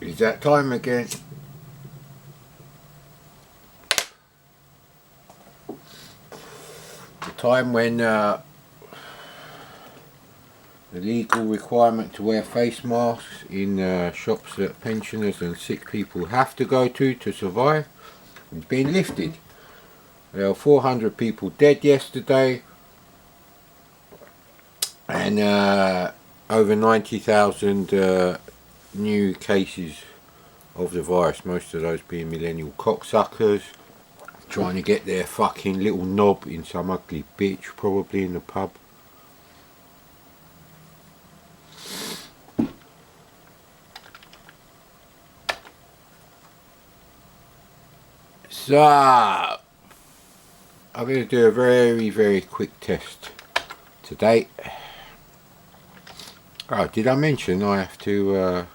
It's that time again. The time when the legal requirement to wear face masks in shops that pensioners and sick people have to go to survive has been lifted. There were 400 people dead yesterday, and over 90,000 new cases of the virus, most of those being millennial cocksuckers trying to get their fucking little knob in some ugly bitch, probably in the pub. So I'm going to do a very quick test today. Oh, did I mention I have to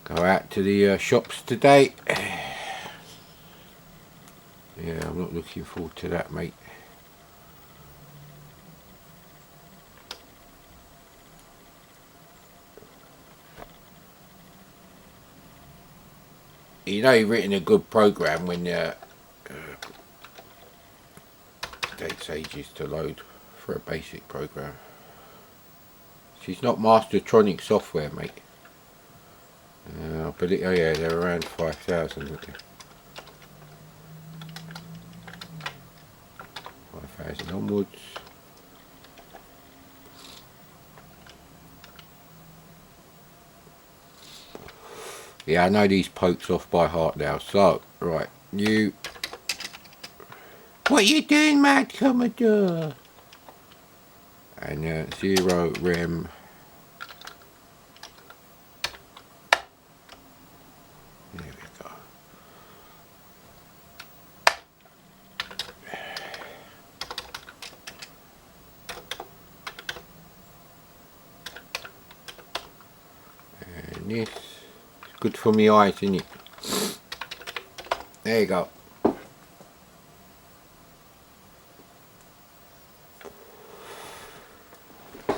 go out to the shops today? Yeah, I'm not looking forward to that, mate. You know you've written a good program when it takes ages to load for a basic program. She's not Mastertronic software, mate. But oh yeah, they're around 5,000, aren't they? 5,000 onwards. Yeah, I know these pokes off by heart now. So, right, you. What you doing, Mad Commodore? And 0 rem. There we go. And this. Good for me eyes, isn't it? There you go.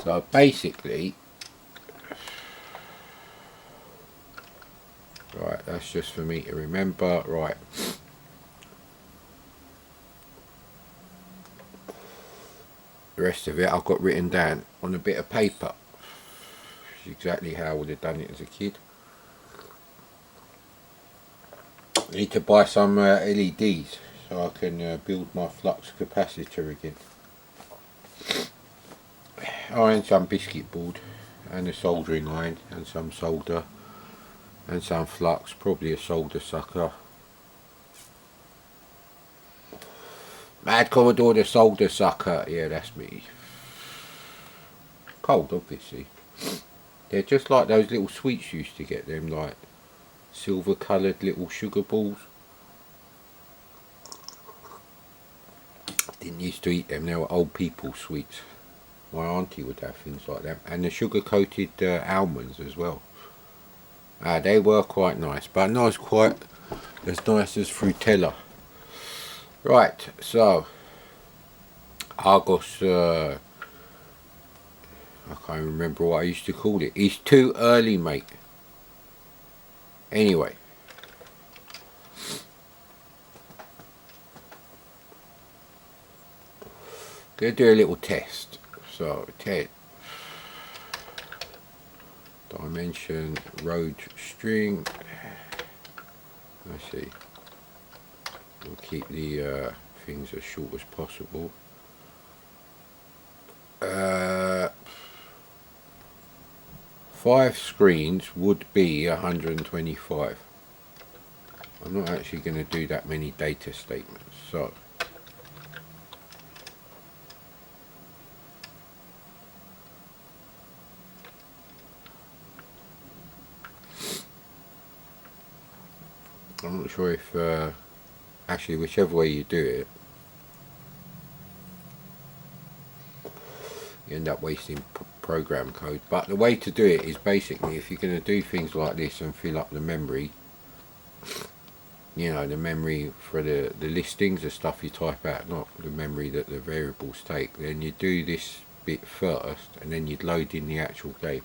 So basically, right, that's just for me to remember. Right. The rest of it I've got written down on a bit of paper. It's exactly how I would have done it as a kid. I need to buy some LEDs so I can build my flux capacitor again. Oh, and some biscuit board and a soldering iron and some solder and some flux, probably a solder sucker. Mad Commodore the solder sucker, yeah, that's me. Cold, obviously. They're just like those little sweets you used to get, them like silver coloured little sugar balls. Didn't used to eat them, they were old people sweets. My auntie would have things like that, and the sugar coated almonds as well. They were quite nice, but not quite as nice as Frutella. Right, so Argos, I can't remember what I used to call it. It's too early, mate. Anyway, gonna do a little test. So, dimension, road string. Let's see. We'll keep the things as short as possible. 5 screens would be 125. I'm not actually going to do that many data statements, so I'm not sure if actually whichever way you do it, you end up wasting program code. But the way to do it is basically, if you're going to do things like this and fill up the memory, you know, the memory for the listings, the stuff you type out, not the memory that the variables take, then you do this bit first and then you'd load in the actual game.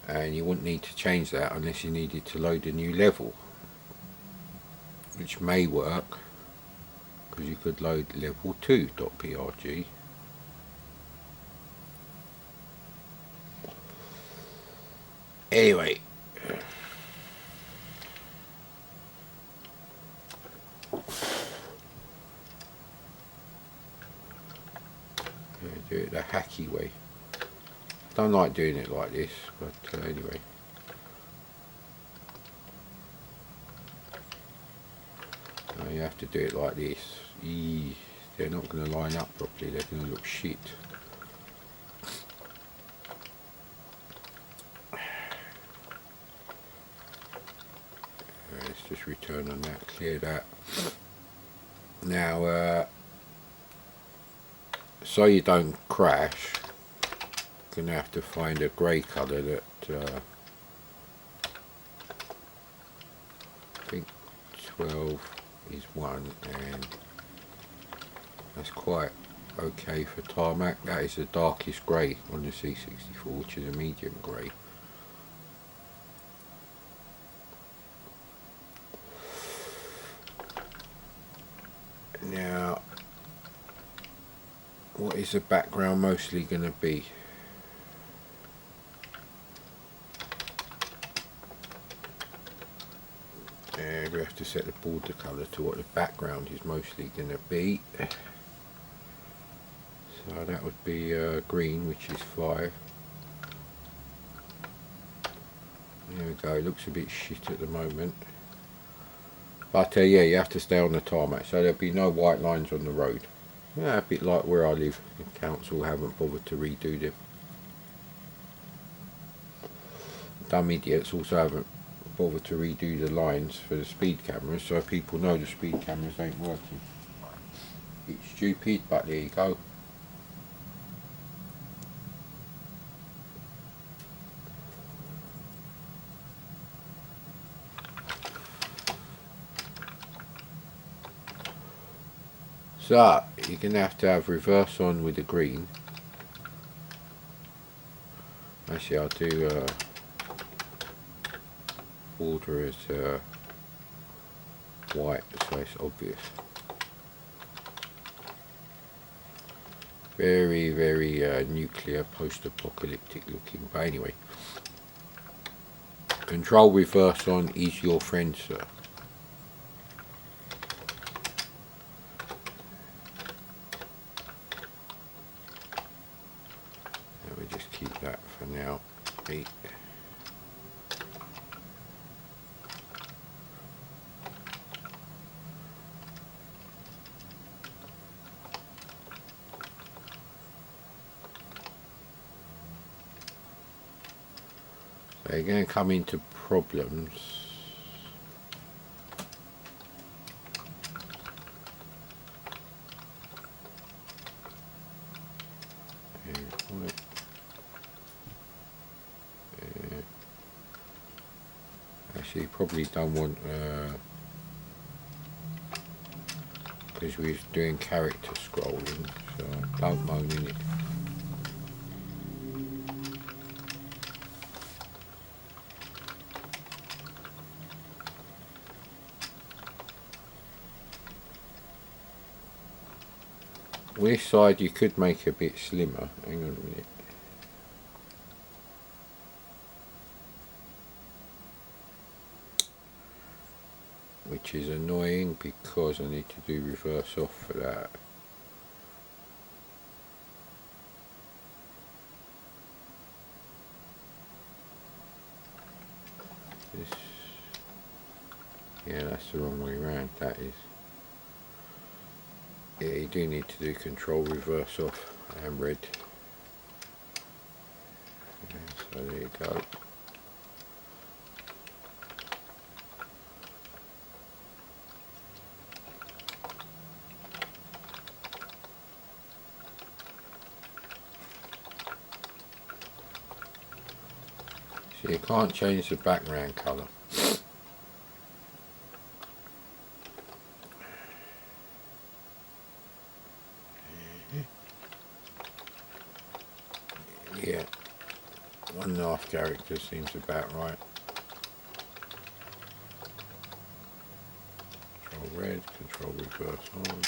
and you wouldn't need to change that unless you needed to load a new level, which may work because you could load level 2.prg. Anyway, do it the hacky way. Don't like doing it like this, but anyway. You have to do it like this. They're not going to line up properly, they're going to look shit. Let's just return on that, clear that. Now, so you don't crash, you're going to have to find a grey colour that I think 12 is 1, and that's quite okay for tarmac. That is the darkest grey on the C64, which is a medium grey. Now, what is the background mostly going to be? We have to set the border colour to what the background is mostly going to be. So that would be green, which is 5. There we go, it looks a bit shit at the moment. But yeah, you have to stay on the tarmac, so there'll be no white lines on the road. Yeah, a bit like where I live. The council haven't bothered to redo them. Dumb idiots also haven't bothered to redo the lines for the speed cameras, so people know the speed cameras ain't working. It's stupid, but there you go. So you're going to have reverse on with the green. Actually, I'll do border as white, so it's obvious. Very, very nuclear, post-apocalyptic looking. But anyway, control reverse on is your friend, sir. Let me just keep that for now. 8. They're going to come into problems. Actually, you probably don't want, because we're doing character scrolling, so don't moan in it. This side you could make a bit slimmer. Hang on a minute. Which is annoying because I need to do reverse off for that. This, yeah, that's the wrong way around. That is. Yeah, you do need to do control reverse off and red. So there you go. So you can't change the background colour. Yeah. 1.5 characters seems about right. Control red, control reverse on.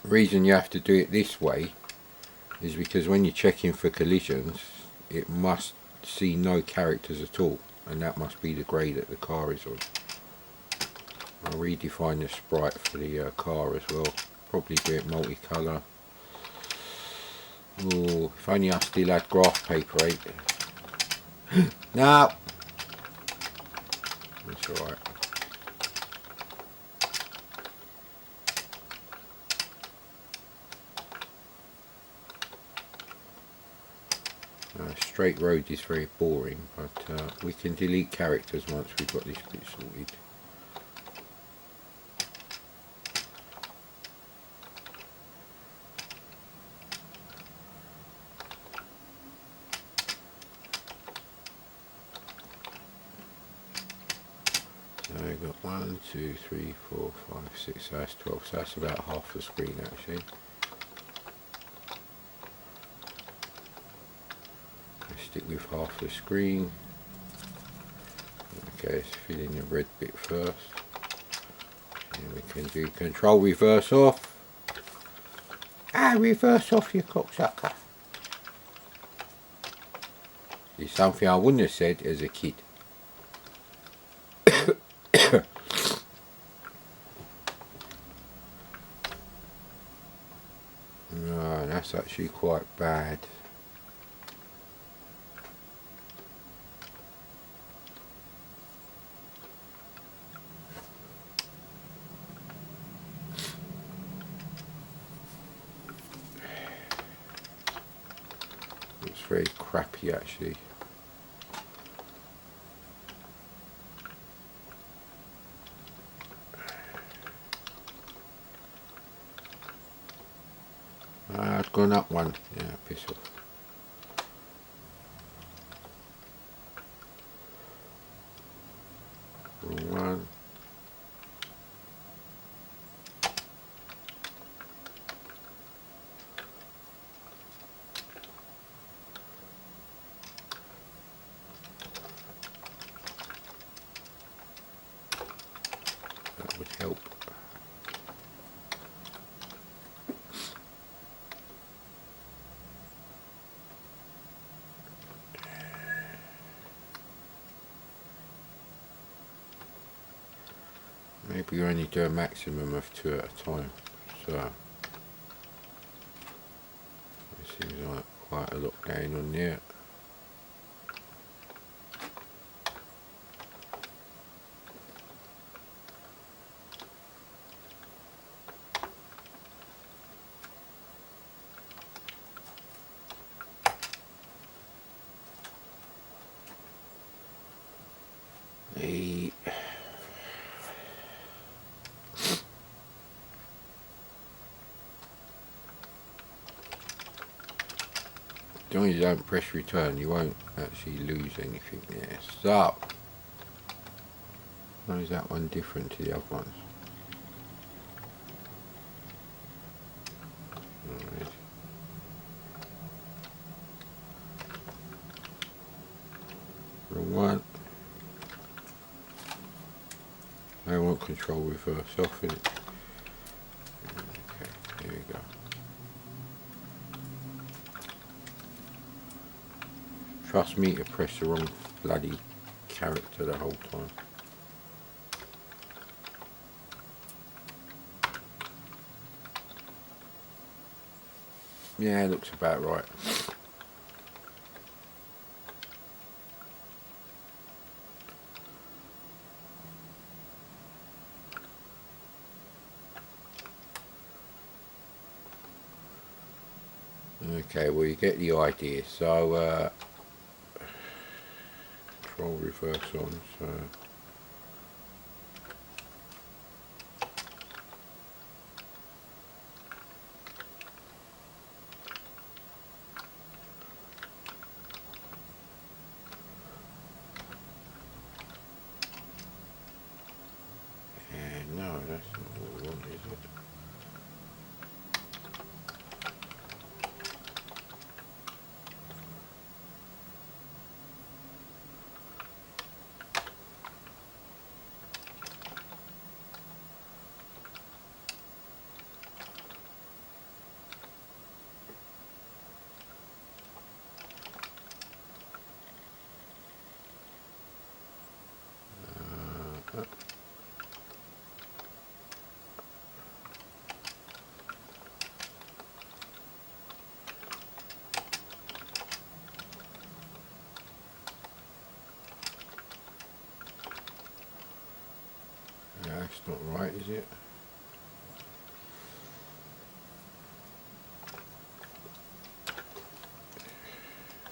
Reason you have to do it this way is because when you're checking for collisions, it must see no characters at all, and that must be the grade that the car is on. I'll redefine the sprite for the car as well. Probably do it multicolour. Ooh, if only I still had graph paper 8. No! That's alright. Straight road is very boring, but we can delete characters once we've got this bit sorted. So we've got 1, 2, 3, 4, 5, 6, so that's 12, so that's about half the screen actually. Let's stick with half the screen. Okay, let's fill in the red bit first. And we can do control reverse off. Reverse off, you cocksucker. It's something I wouldn't have said as a kid. No, that's actually quite bad. It's very crappy actually. I've gone up one. Yeah, piss off. Wrong one. That would help. Maybe you only do a maximum of 2 at a time. So it seems like quite a lot going on there. As long as you don't press return, you won't actually lose anything there. So, how is that one different to the other ones? Alright. Wrong one. I want control reverse off in it. Okay, there we go. Trust me to press the wrong bloody character the whole time. Yeah, it looks about right. Okay, well you get the idea. So control reverse on, so That's not right, is it?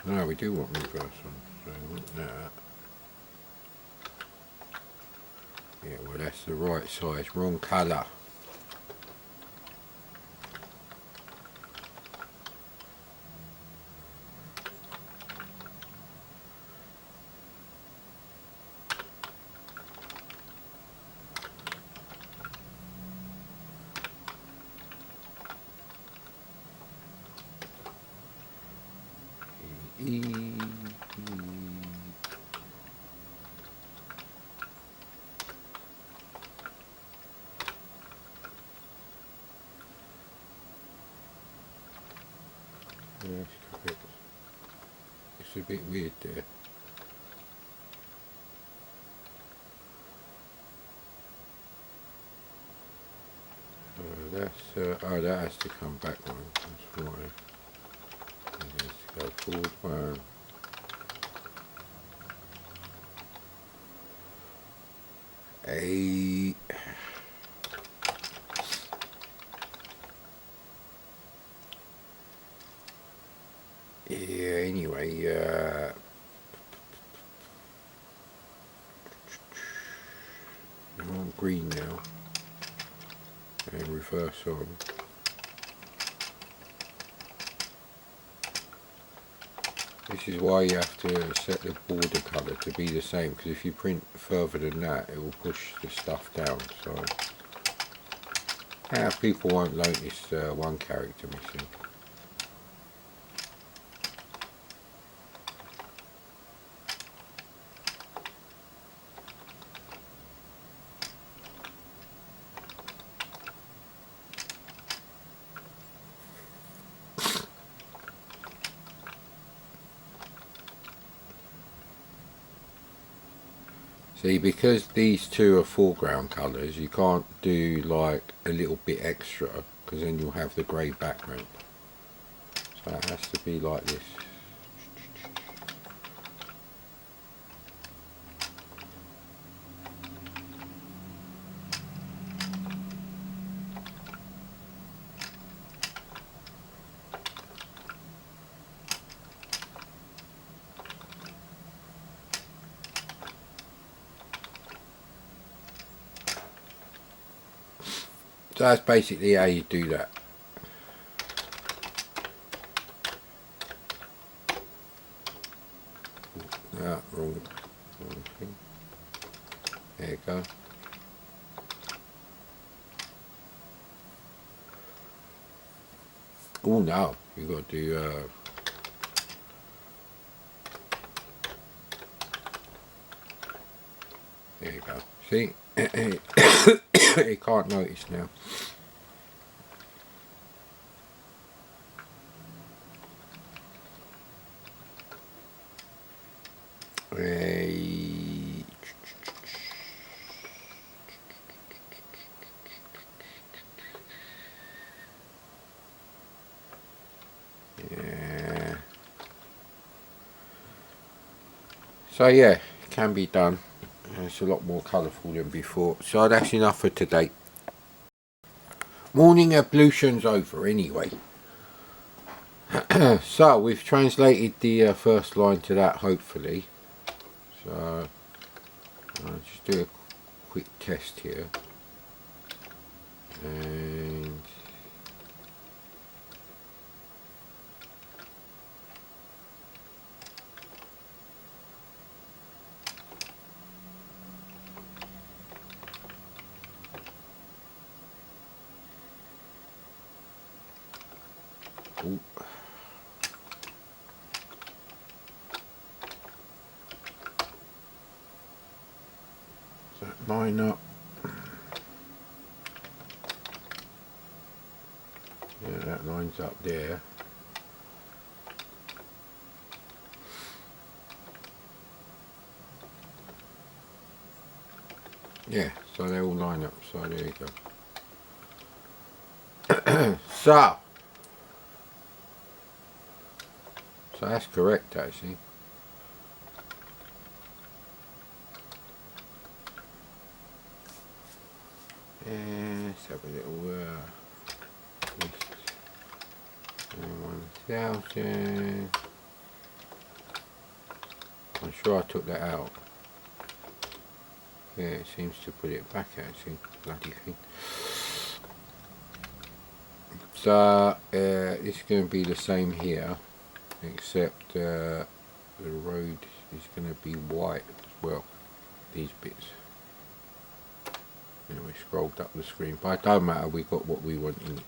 No, we do want reverse on, so we want that. Yeah, well that's the right size, wrong colour. That's correct. It's a bit weird there. Oh, that has to come back one. That's why. It has to go forward one. A. Yeah. Anyway, you want green now, and reverse on. This is why you have to set the border colour to be the same, because if you print further than that it will push the stuff down. So people won't notice one character missing. See, because these two are foreground colours, you can't do like a little bit extra, because then you'll have the grey background. So it has to be like this. So that's basically how you do that. Ah, wrong thing. There you go. Oh no, you've got to do there you go. See? You can't notice now. Yeah. So yeah, it can be done. It's a lot more colourful than before. So that's enough for today. Morning ablutions over anyway. So we've translated the first line to that, hopefully. So I'll just do a quick test here. And ooh. Does that line up? Yeah, that lines up there. Yeah, so they all line up, so there you go. So that's correct actually. Let's have a little 1000. I'm sure I took that out. Yeah, it seems to put it back actually, bloody thing. So it's going to be the same here, except the road is going to be white as well, these bits. Anyway, scrolled up the screen, but it don't matter, we got what we want in it.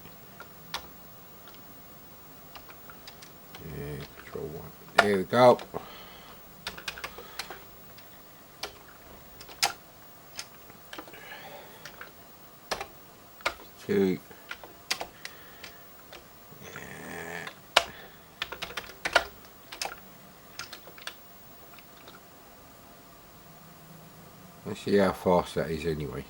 Yeah, control 1. There we go. Two. Yeah. Let's see how fast that is anyway.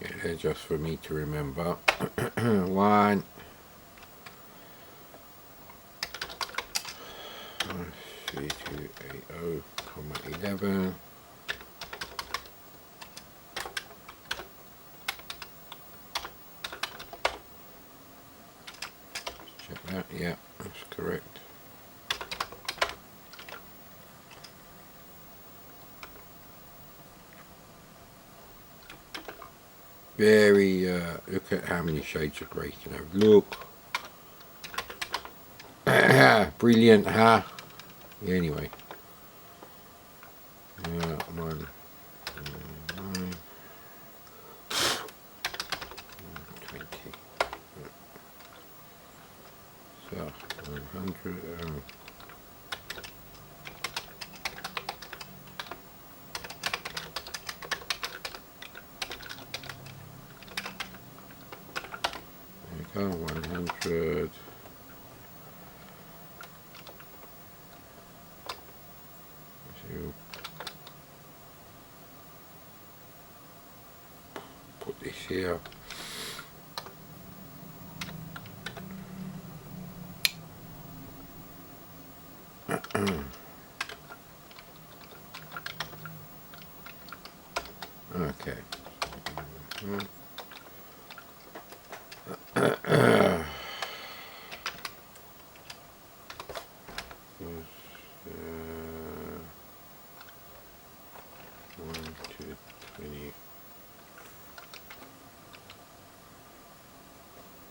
Yeah, they're just for me to remember. 1. 3280,11. Check that. Yeah, that's correct. Very, look at how many shades of grey you can have. Look. Brilliant, huh? Yeah, anyway. 1, 9, 20. So, 100. There you go, 100. Put this here. Okay.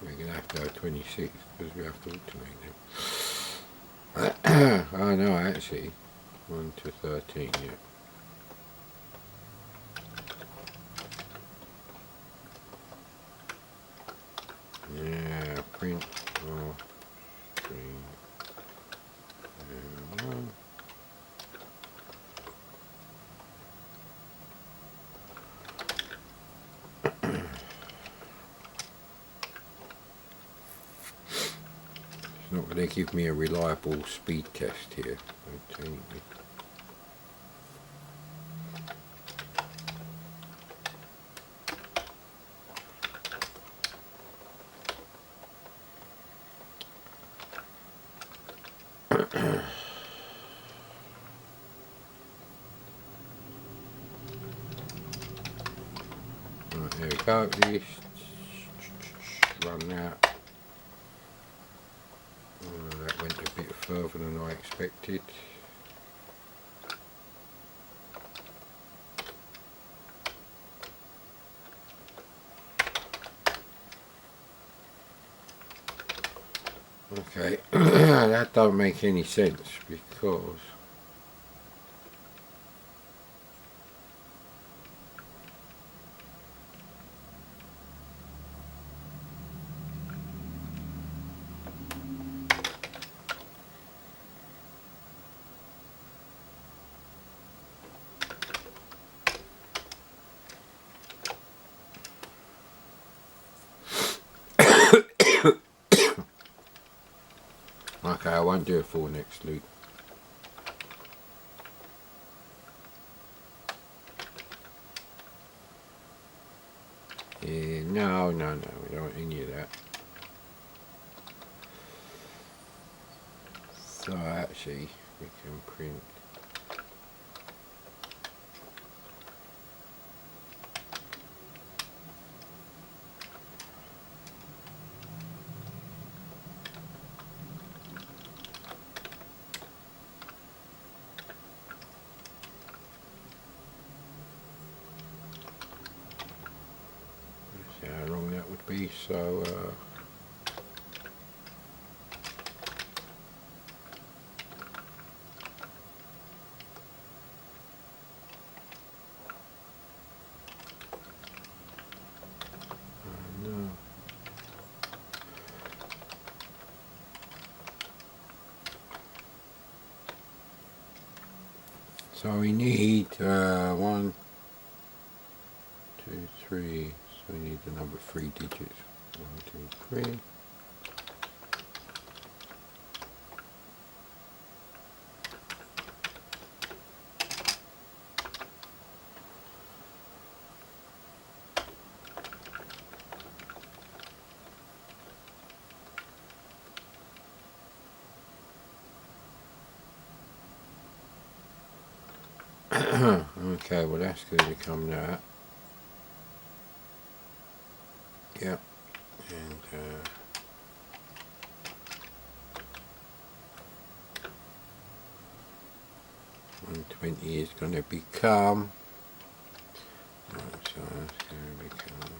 We're going to have to have 26 because we have to alternate them. Oh no, actually, 1 to 13, yeah. Yeah, print or string 1. It's not going to give me a reliable speed test here. Right, there we go. This run that. That went a bit further than I expected. Okay, that don't make any sense because Okay, I won't do a full next loop. Yeah, no, we don't want any of that. So actually, we can print. See how long that would be. So. No. So we need 1, 2, 3. So we need the number 3 digits. 1, 2, 3. Okay, well that's going to become that. Yep. And 120 is going to become. Right, so that's going to become.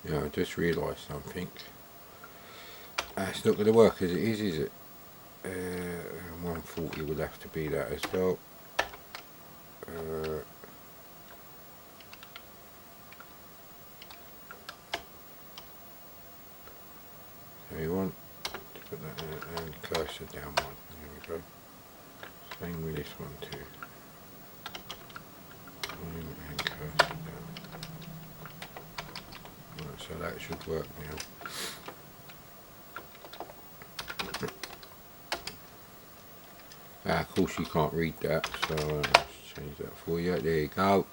Yeah, I just realised something. It's not going to work as it is it? 140 would have to be that as well. So you want to put that in and cursor down one. There we go. Same with this one too. And cursor down. Right, so that should work now. Of course you can't read that, so let's change that for you. There you go.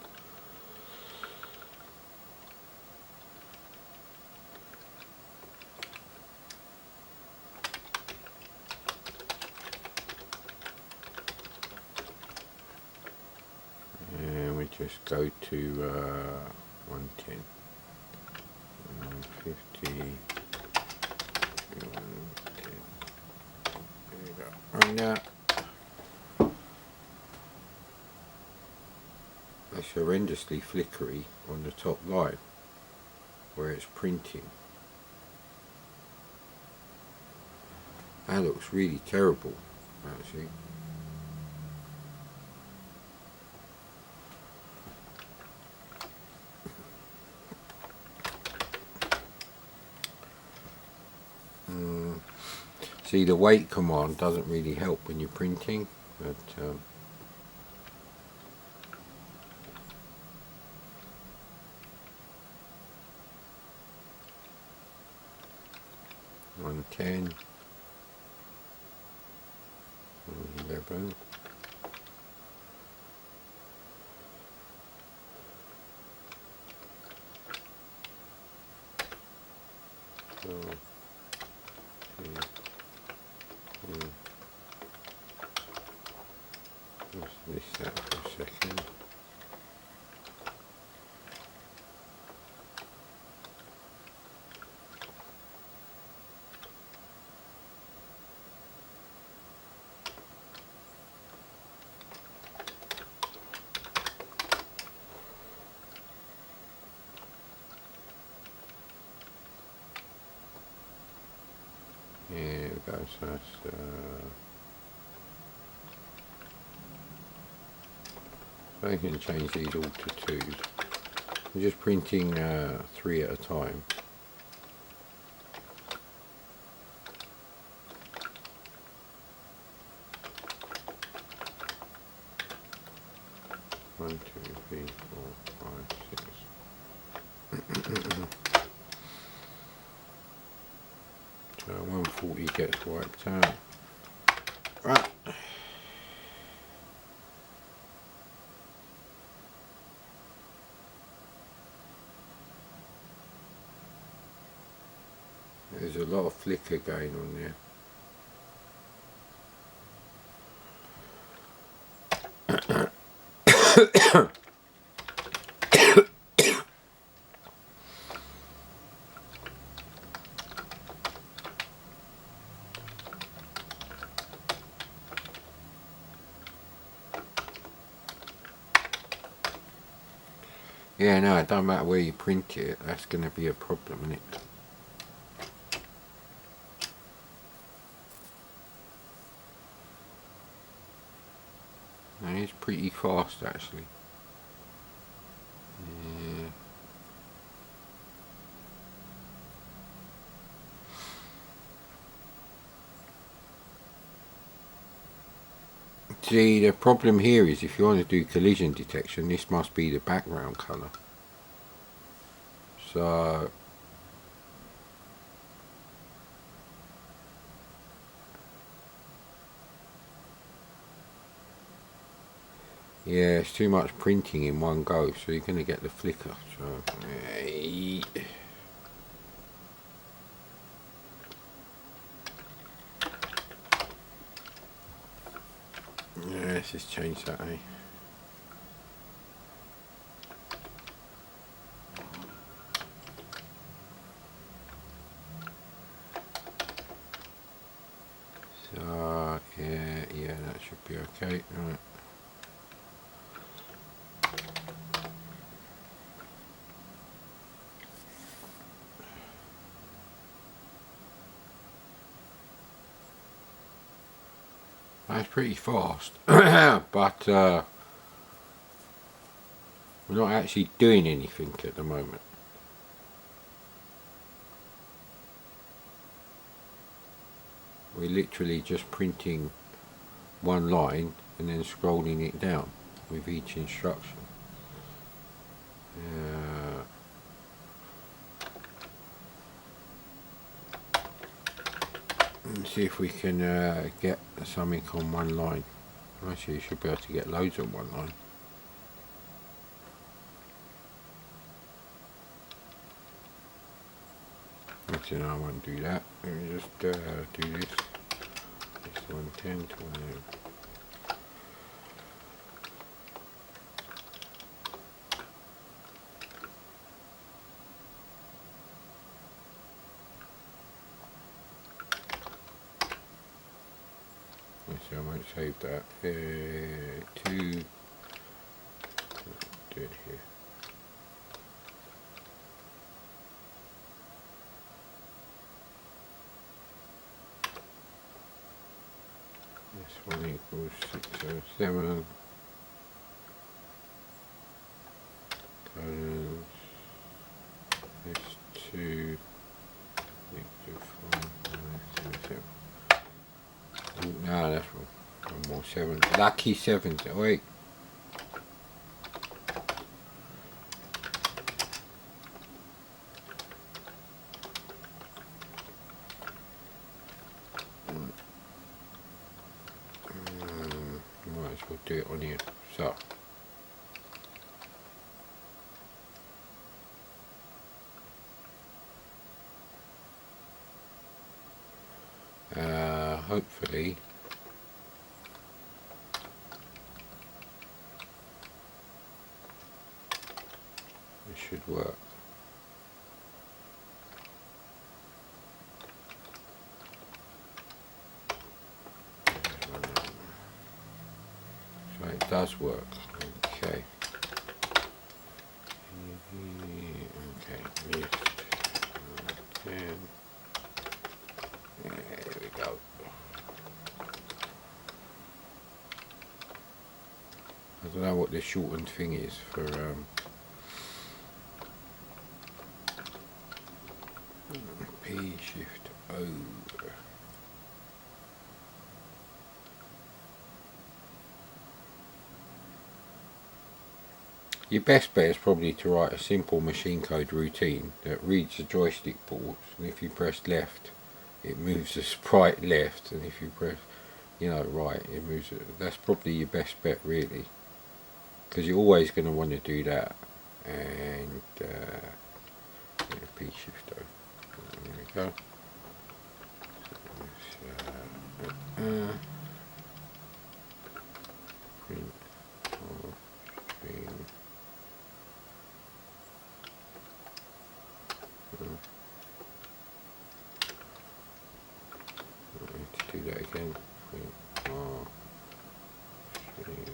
And we just go to 110, 150, 110. There you go. Right now. It's horrendously flickery on the top line where it's printing. That looks really terrible, actually. See, the wait command doesn't really help when you're printing, but 110, 11. So, let's list that for a second. There we go, so that's so you can change these all to 2s. I'm just printing 3 at a time. 1, 2, 3, 4, 5, 6. So 140 gets wiped out. Right. There's a lot of flicker going on there. Yeah, no, it don't matter where you print it, that's going to be a problem, isn't it? And it's pretty fast, actually. Yeah. See, the problem here is if you want to do collision detection, this must be the background colour. So yeah, it's too much printing in one go, so you're going to get the flicker. So yeah, let's just change that, eh? So yeah, that should be okay. Right. That's pretty fast, but we're not actually doing anything at the moment. We're literally just printing one line and then scrolling it down with each instruction. Let's see if we can get something on one line. Actually, you should be able to get loads on one line. Actually, no, I won't do that. Let me just do this. This 110, 20. Actually, I won't save that. 2. Do it here. This one equals 607. This 2 equals 5, 7. No, that's wrong. One more 7. Lucky 7s. Wait. Might as well do it on here. So. Hopefully it should work. So it does work. Okay. Okay. Yes. 10. Yeah, there we go. I don't know what the shortened thing is for P shift O. Your best bet is probably to write a simple machine code routine that reads the joystick balls, and if you press left it moves the sprite left, and if you press, you know, right, it moves it. That's probably your best bet really, because you're always going to want to do that. And P shift O. There we go. Print of string. I need to do that again. Print of string.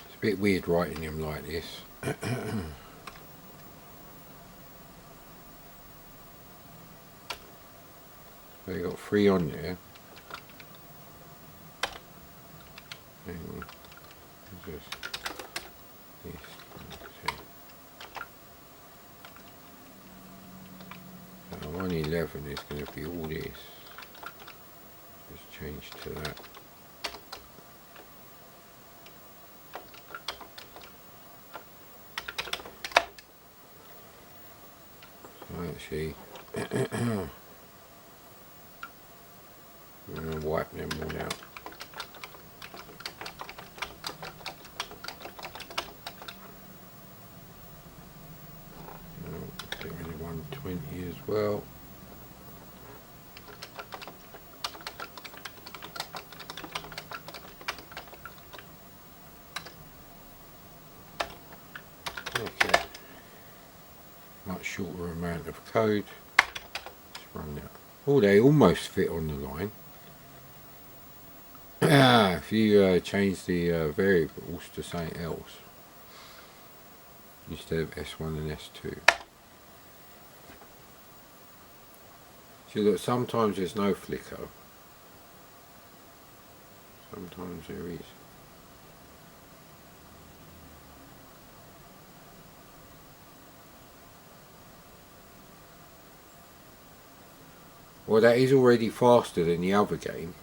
It's a bit weird writing them like this. So you got 3 on there. And just this. So 111 is going to be all this. Just change to that. So actually, I'm going to wipe them all out. Get rid of 120 as well. Okay. Much shorter amount of code. Let's run that. Oh, they almost fit on the line. If you change the variables to something else instead of S1 and S2. See, look, sometimes there's no flicker. Sometimes there is. Well, that is already faster than the other game.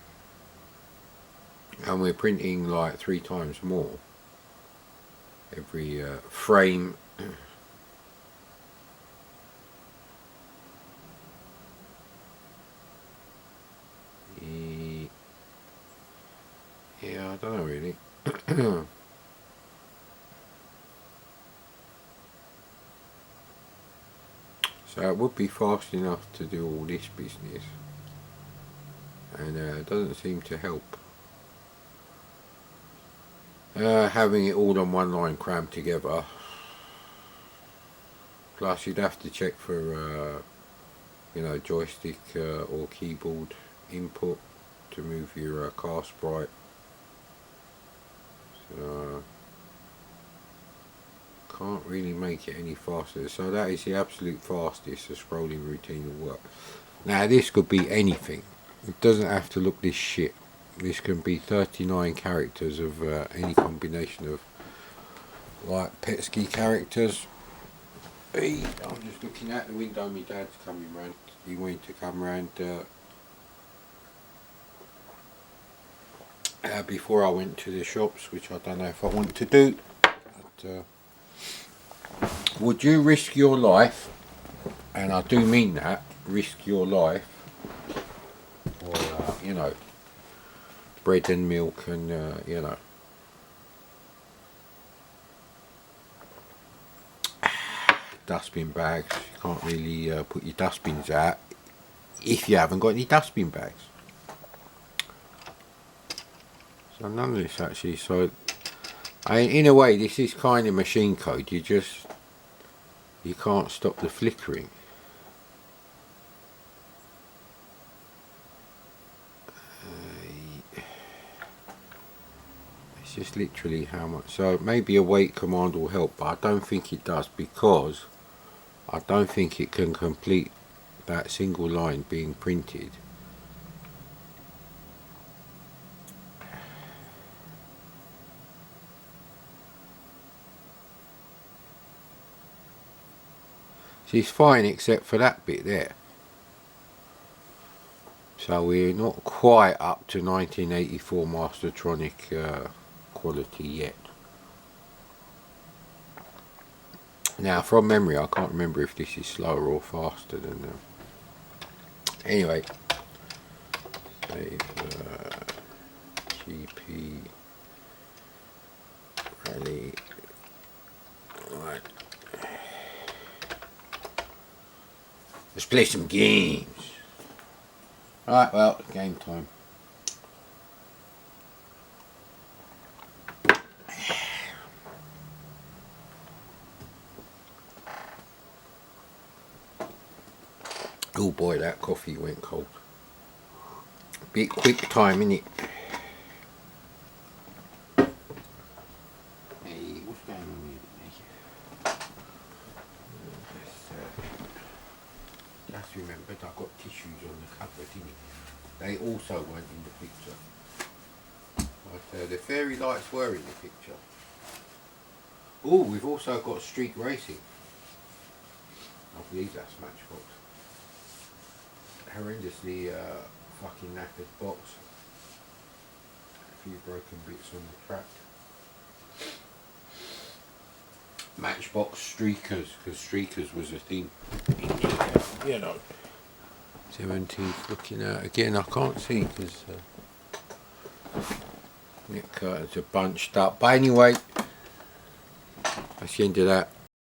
And we're printing like 3 times more every frame. Yeah, I don't know really. So it would be fast enough to do all this business, and it doesn't seem to help. Having it all on one line crammed together. Plus you'd have to check for you know, joystick or keyboard input to move your car sprite. So can't really make it any faster. So that is the absolute fastest the scrolling routine will work. Now this could be anything. It doesn't have to look this shit. This can be 39 characters of any combination of like Petsky characters. Hey, I'm just looking out the window. My dad's coming round. He wanted to come round before I went to the shops, which I don't know if I want to do. But, would you risk your life, and I do mean that, risk your life, for you know, bread and milk and you know, dustbin bags? You can't really put your dustbins out if you haven't got any dustbin bags. So none of this actually. So in a way, this is kind of machine code. You can't stop the flickering. just literally how much. So maybe a weight command will help, but I don't think it does, because I don't think it can complete that single line being printed. She's fine except for that bit there. So we're not quite up to 1984 Mastertronic quality yet. Now from memory I can't remember if this is slower or faster than anyway, save GP rally. Right. Let's play some games. Right, well, game time. Oh boy, that coffee went cold. Bit quick time, innit? Hey, what's going on here? Just remembered I got tissues on the cupboard, didn't it? They also weren't in the picture. But the fairy lights were in the picture. Oh, we've also got street racing. I believe that's Matchbox. Horrendously fucking knackered box. A few broken bits on the track. Matchbox streakers, because streakers was a thing. You know. 17th looking out again. I can't see because neck curtains are bunched up. But anyway, that's the end of that.